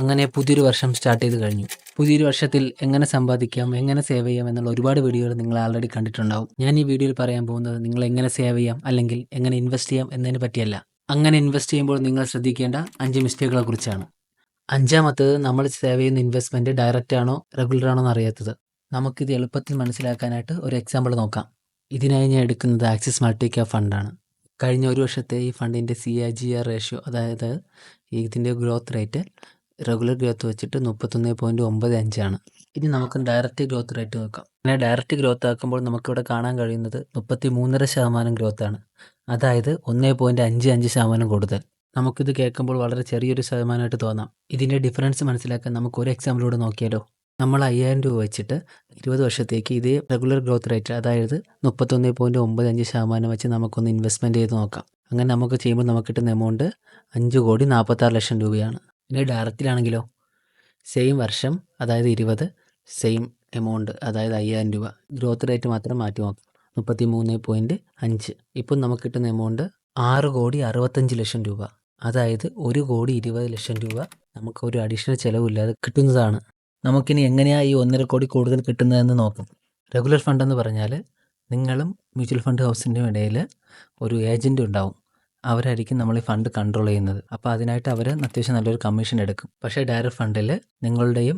അങ്ങനെ പുതിയൊരു വർഷം സ്റ്റാർട്ട് ചെയ്ത് കഴിഞ്ഞു. പുതിയൊരു വർഷത്തിൽ എങ്ങനെ സമ്പാദിക്കാം, എങ്ങനെ സേവ് ചെയ്യാം എന്നുള്ള ഒരുപാട് വീഡിയോകൾ നിങ്ങൾ ആൾറെഡി കണ്ടിട്ടുണ്ടാവും. ഞാൻ ഈ വീഡിയോയിൽ പറയാൻ പോകുന്നത് നിങ്ങൾ എങ്ങനെ സേവ് ചെയ്യാം അല്ലെങ്കിൽ എങ്ങനെ ഇൻവെസ്റ്റ് ചെയ്യാം എന്നതിനെ പറ്റിയല്ല. അങ്ങനെ ഇൻവെസ്റ്റ് ചെയ്യുമ്പോൾ നിങ്ങൾ ശ്രദ്ധിക്കേണ്ട 5 മിസ്റ്റേക്കുകളെ കുറിച്ചാണ്. അഞ്ചാമത്തത്, നമ്മൾ സേവ് ചെയ്യുന്ന ഇൻവെസ്റ്റ്മെന്റ് ഡയറക്റ്റ് ആണോ റെഗുലർ ആണോ എന്നറിയാത്തത്. നമുക്കിത് എളുപ്പത്തിൽ മനസ്സിലാക്കാനായിട്ട് ഒരു എക്സാമ്പിൾ നോക്കാം. ഇതിനായി ഞാൻ എടുക്കുന്നത് ആക്സിസ് മൾട്ടി ക്യാപ് ഫണ്ടാണ്. കഴിഞ്ഞ ഒരു വർഷത്തെ ഈ ഫണ്ടിൻ്റെ CAGR റേഷ്യോ, അതായത് ഇതിൻ്റെ ഗ്രോത്ത് റേറ്റ് റെഗുലർ ഗ്രോത്ത് വെച്ചിട്ട് 31.95 ആണ്. ഇനി നമുക്ക് ഡയറക്റ്റ് ഗ്രോത്ത് റേറ്റ് നോക്കാം. അങ്ങനെ ഡയറക്റ്റ് ഗ്രോത്ത് ആക്കുമ്പോൾ നമുക്കിവിടെ കാണാൻ കഴിയുന്നത് 33.5% ഗ്രോത്താണ്. അതായത് 1.55% കൂടുതൽ. നമുക്കിത് കേൾക്കുമ്പോൾ വളരെ ചെറിയൊരു ശതമാനമായിട്ട് തോന്നാം. ഇതിൻ്റെ ഡിഫറൻസ് മനസ്സിലാക്കാൻ നമുക്ക് ഒരു എക്സാമ്പിളൂടെ നോക്കിയാലോ. നമ്മൾ 5000 രൂപ വെച്ചിട്ട് 20 വർഷത്തേക്ക് ഇതേ റെഗുലർ ഗ്രോത്ത് റേറ്റ്, അതായത് 31.95% വെച്ച് നമുക്കൊന്ന് ഇൻവെസ്റ്റ്മെൻറ്റ് ചെയ്ത് നോക്കാം. അങ്ങനെ നമുക്ക് ചെയ്യുമ്പോൾ നമുക്ക് കിട്ടുന്ന എമൗണ്ട് 5,46,00,000 രൂപയാണ്. ഇനി ഡയറക്റ്റിലാണെങ്കിലോ, സെയിം വർഷം, അതായത് 20, സെയിം എമൗണ്ട്, അതായത് 5000 രൂപ. ഗ്രോത്ത് റേറ്റ് മാത്രം മാറ്റി നോക്കാം, 33.5. ഇപ്പം നമുക്ക് കിട്ടുന്ന എമൗണ്ട് 6,65,00,000 രൂപ. അതായത് 1,20,00,000 രൂപ നമുക്ക് ഒരു അഡീഷണൽ ചിലവില്ലാതെ കിട്ടുന്നതാണ്. നമുക്കിനി എങ്ങനെയാണ് ഈ 1.5 കോടി കൂടുതൽ കിട്ടുന്നതെന്ന് നോക്കാം. റെഗുലർ ഫണ്ട് എന്ന് പറഞ്ഞാൽ നിങ്ങളും മ്യൂച്വൽ ഫണ്ട് ഹൗസിൻ്റെയും ഇടയിൽ ഒരു ഏജൻറ് ഉണ്ടാവും. അവരായിരിക്കും നമ്മൾ ഈ ഫണ്ട് കൺട്രോൾ ചെയ്യുന്നത്. അപ്പോൾ അതിനായിട്ട് അവർ അത്യാവശ്യം നല്ലൊരു കമ്മീഷൻ എടുക്കും. പക്ഷേ ഡയറക്റ്റ് ഫണ്ടിൽ നിങ്ങളുടെയും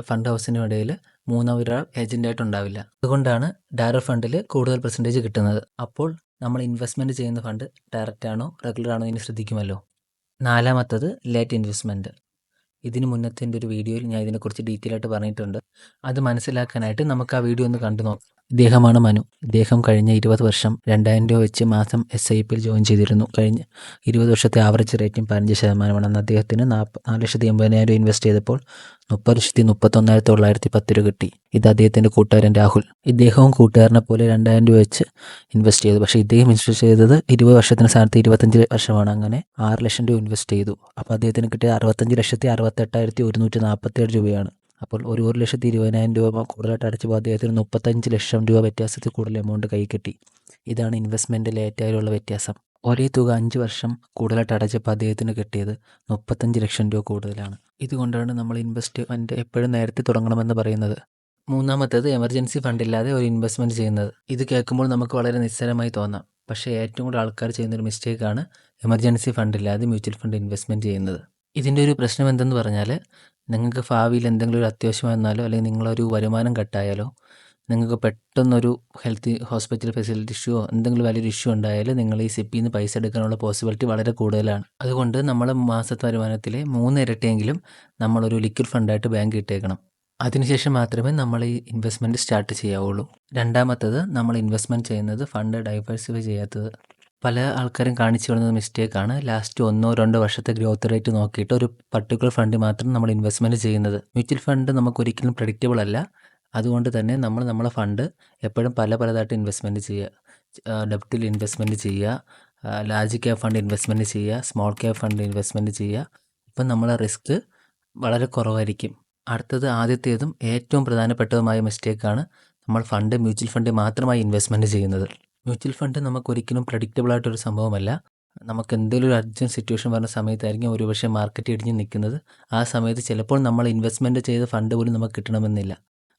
ഫണ്ട് ഹൗസിനും ഇടയിൽ മൂന്നാമതൊരാൾ ഏജൻ്റായിട്ട് ഉണ്ടാവില്ല. അതുകൊണ്ടാണ് ഡയറക്റ്റ് ഫണ്ടിൽ കൂടുതൽ പെർസെൻറ്റേജ് കിട്ടുന്നത്. അപ്പോൾ നമ്മൾ ഇൻവെസ്റ്റ്മെൻറ്റ് ചെയ്യുന്ന ഫണ്ട് ഡയറക്റ്റ് ആണോ റെഗുലർ ആണോ എന്ന് ശ്രദ്ധിക്കുമല്ലോ. നാലാമത്തത് ലേറ്റ് ഇൻവെസ്റ്റ്മെൻറ്റ്. ഇതിന് മുന്നത്തെ എൻ്റെ ഒരു വീഡിയോയിൽ ഞാൻ ഇതിനെക്കുറിച്ച് ഡീറ്റെയിൽ ആയിട്ട് പറഞ്ഞിട്ടുണ്ട്. അത് മനസ്സിലാക്കാനായിട്ട് നമുക്ക് ആ വീഡിയോ ഒന്ന് കണ്ടു നോക്കാം. ഇദ്ദേഹമാണ് മനു. ഇദ്ദേഹം കഴിഞ്ഞ 20 വർഷം 2,000 രൂപ വെച്ച് മാസം SIPയിൽ ജോയിൻ ചെയ്തിരുന്നു. കഴിഞ്ഞ 20 വർഷത്തെ ആവറേജ് റേറ്റിംഗ് 15%. അന്ന് അദ്ദേഹത്തിന് 4,80,000 രൂപ ഇൻവെസ്റ്റ് ചെയ്തപ്പോൾ 30,31,910 രൂപ കിട്ടി. ഇത് അദ്ദേഹത്തിൻ്റെ കൂട്ടുകാരൻ രാഹുൽ. ഇദ്ദേഹവും കൂട്ടുകാരനെ പോലെ 2,000 രൂപ വെച്ച് ഇൻവെസ്റ്റ് ചെയ്തു. പക്ഷേ ഇദ്ദേഹം ഇൻവെസ്റ്റ് ചെയ്തത് 20 വർഷത്തിന് സ്ഥാനത്ത് 25 വർഷമാണ്. അങ്ങനെ 6 ലക്ഷം രൂപ ഇൻവെസ്റ്റ് ചെയ്തു. അപ്പോൾ അദ്ദേഹത്തിന് കിട്ടിയ 65,68,147 രൂപയാണ്. അപ്പോൾ 1,20,000 രൂപ കൂടുതലായിട്ട് അടച്ചപ്പോൾ അദ്ദേഹത്തിന് 35 ലക്ഷം രൂപ വ്യത്യാസത്തിൽ കൂടുതൽ എമൗണ്ട് കൈ കിട്ടി. ഇതാണ് ഇൻവെസ്റ്റ്മെൻറ്റ് ലേറ്റായുള്ള വ്യത്യാസം. ഒരേ തുക 5 വർഷം കൂടുതലായിട്ട് അടച്ചപ്പോൾ അദ്ദേഹത്തിന് കിട്ടിയത് 35 ലക്ഷം രൂപ കൂടുതലാണ്. ഇതുകൊണ്ടാണ് നമ്മൾ ഇൻവെസ്റ്റ്മെൻറ്റ് എപ്പോഴും നേരത്തെ തുടങ്ങണമെന്ന് പറയുന്നത്. മൂന്നാമത്തേത്, എമർജൻസി ഫണ്ടില്ലാതെ ഒരു ഇൻവെസ്റ്റ്മെൻറ്റ് ചെയ്യുന്നത്. ഇത് കേൾക്കുമ്പോൾ നമുക്ക് വളരെ നിസ്സാരമായി തോന്നാം. പക്ഷേ ഏറ്റവും കൂടുതൽ ആൾക്കാർ ചെയ്യുന്നൊരു മിസ്റ്റേക്കാണ് എമർജൻസി ഫണ്ടില്ലാതെ മ്യൂച്വൽ ഫണ്ട് ഇൻവെസ്റ്റ്മെൻറ്റ് ചെയ്യുന്നത്. ഇതിൻ്റെ ഒരു പ്രശ്നം എന്തെന്ന് പറഞ്ഞാൽ, നിങ്ങൾക്ക് ഭാവിയിൽ എന്തെങ്കിലും ഒരു അത്യാവശ്യം വന്നാലോ അല്ലെങ്കിൽ നിങ്ങളൊരു വരുമാനം കട്ടായാലോ, നിങ്ങൾക്ക് പെട്ടെന്നൊരു ഹോസ്പിറ്റൽ ഫെസിലിറ്റി ഇഷ്യൂ, എന്തെങ്കിലും വലിയൊരു ഇഷ്യൂ ഉണ്ടായാലും നിങ്ങൾ ഈ SIPയിൽ നിന്ന് പൈസ എടുക്കാനുള്ള പോസിബിലിറ്റി വളരെ കൂടുതലാണ്. അതുകൊണ്ട് നമ്മൾ മാസത്തെ വരുമാനത്തിലെ 3 ഇരട്ടിയെങ്കിലും നമ്മളൊരു ലിക്വിഡ് ഫണ്ടായിട്ട് ബാങ്ക് ഇട്ടേക്കണം. അതിനുശേഷം മാത്രമേ നമ്മൾ ഈ ഇൻവെസ്റ്റ്മെൻറ്റ് സ്റ്റാർട്ട് ചെയ്യാവുള്ളൂ. രണ്ടാമത്തത്, നമ്മൾ ഇൻവെസ്റ്റ്മെൻറ്റ് ചെയ്യുന്നത് ഫണ്ട് ഡൈവേഴ്സിഫൈ ചെയ്യാത്തത്. പല ആൾക്കാരും കാണിച്ചു വരുന്നത് മിസ്റ്റേക്കാണ്. ലാസ്റ്റ് 1-2 വർഷത്തെ ഗ്രോത്ത് റേറ്റ് നോക്കിയിട്ട് ഒരു പർട്ടിക്കുലർ ഫണ്ട് മാത്രം നമ്മൾ ഇൻവെസ്റ്റ്മെൻറ്റ് ചെയ്യുന്നത്. മ്യൂച്വൽ ഫണ്ട് നമുക്കൊരിക്കലും പ്രഡിക്റ്റബിൾ അല്ല. അതുകൊണ്ട് തന്നെ നമ്മൾ നമ്മളെ ഫണ്ട് എപ്പോഴും പലതായിട്ട് ഇൻവെസ്റ്റ്മെൻറ്റ് ചെയ്യുക. ഡെപ്റ്റിൽ ഇൻവെസ്റ്റ്മെൻറ്റ് ചെയ്യുക, ലാർജ് ക്യാപ് ഫണ്ട് ഇൻവെസ്റ്റ്മെൻറ്റ് ചെയ്യുക, സ്മോൾ ക്യാപ് ഫണ്ട് ഇൻവെസ്റ്റ്മെൻറ്റ് ചെയ്യുക. ഇപ്പം നമ്മളെ റിസ്ക് വളരെ കുറവായിരിക്കും. അടുത്തത്, ആദ്യത്തേതും ഏറ്റവും പ്രധാനപ്പെട്ടതുമായ മിസ്റ്റേക്കാണ് നമ്മൾ മ്യൂച്വൽ ഫണ്ട് മാത്രമായി ഇൻവെസ്റ്റ്മെൻറ്റ് ചെയ്യുന്നത്. മ്യൂച്വൽ ഫണ്ട് നമുക്കൊരിക്കലും പ്രഡിക്റ്റബിൾ ആയിട്ടൊരു സംഭവമല്ല. നമുക്ക് എന്തെങ്കിലും ഒരു അർജൻറ്റ് സിറ്റുവേഷൻ വരുന്ന സമയത്തായിരിക്കും ഒരുപക്ഷെ മാർക്കറ്റ് ഇടിഞ്ഞ് നിൽക്കുന്നത്. ആ സമയത്ത് ചിലപ്പോൾ നമ്മൾ ഇൻവെസ്റ്റ്മെൻറ്റ് ചെയ്ത ഫണ്ട് പോലും നമുക്ക് കിട്ടണമെന്നില്ല.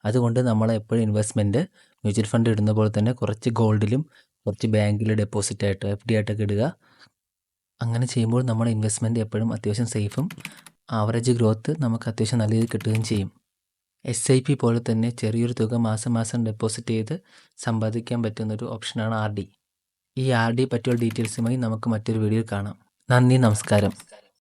അതുകൊണ്ട് നമ്മൾ എപ്പോഴും ഇൻവെസ്റ്റ്മെൻറ്റ് മ്യൂച്വൽ ഫണ്ട് ഇടുന്ന പോലെ തന്നെ കുറച്ച് ഗോൾഡിലും കുറച്ച് ബാങ്കിൽ ഡെപ്പോസിറ്റ് ആയിട്ട് FD ആയിട്ടൊക്കെ ഇടുക. അങ്ങനെ ചെയ്യുമ്പോൾ നമ്മുടെ ഇൻവെസ്റ്റ്മെൻറ്റ് എപ്പോഴും അത്യാവശ്യം സേഫും ആവറേജ് ഗ്രോത്ത് നമുക്ക് അത്യാവശ്യം നല്ല രീതിയിൽ കിട്ടുകയും ചെയ്യും. SIP പോലെ തന്നെ ചെറിയൊരു തുക മാസം ഡെപ്പോസിറ്റ് ചെയ്ത് സമ്പാദിക്കാൻ പറ്റുന്നൊരു ഓപ്ഷനാണ് RD. ഈ RD പറ്റിയുള്ള ഡീറ്റെയിൽസുമായി നമുക്ക് മറ്റൊരു വീഡിയോയിൽ കാണാം. നന്ദി, നമസ്കാരം.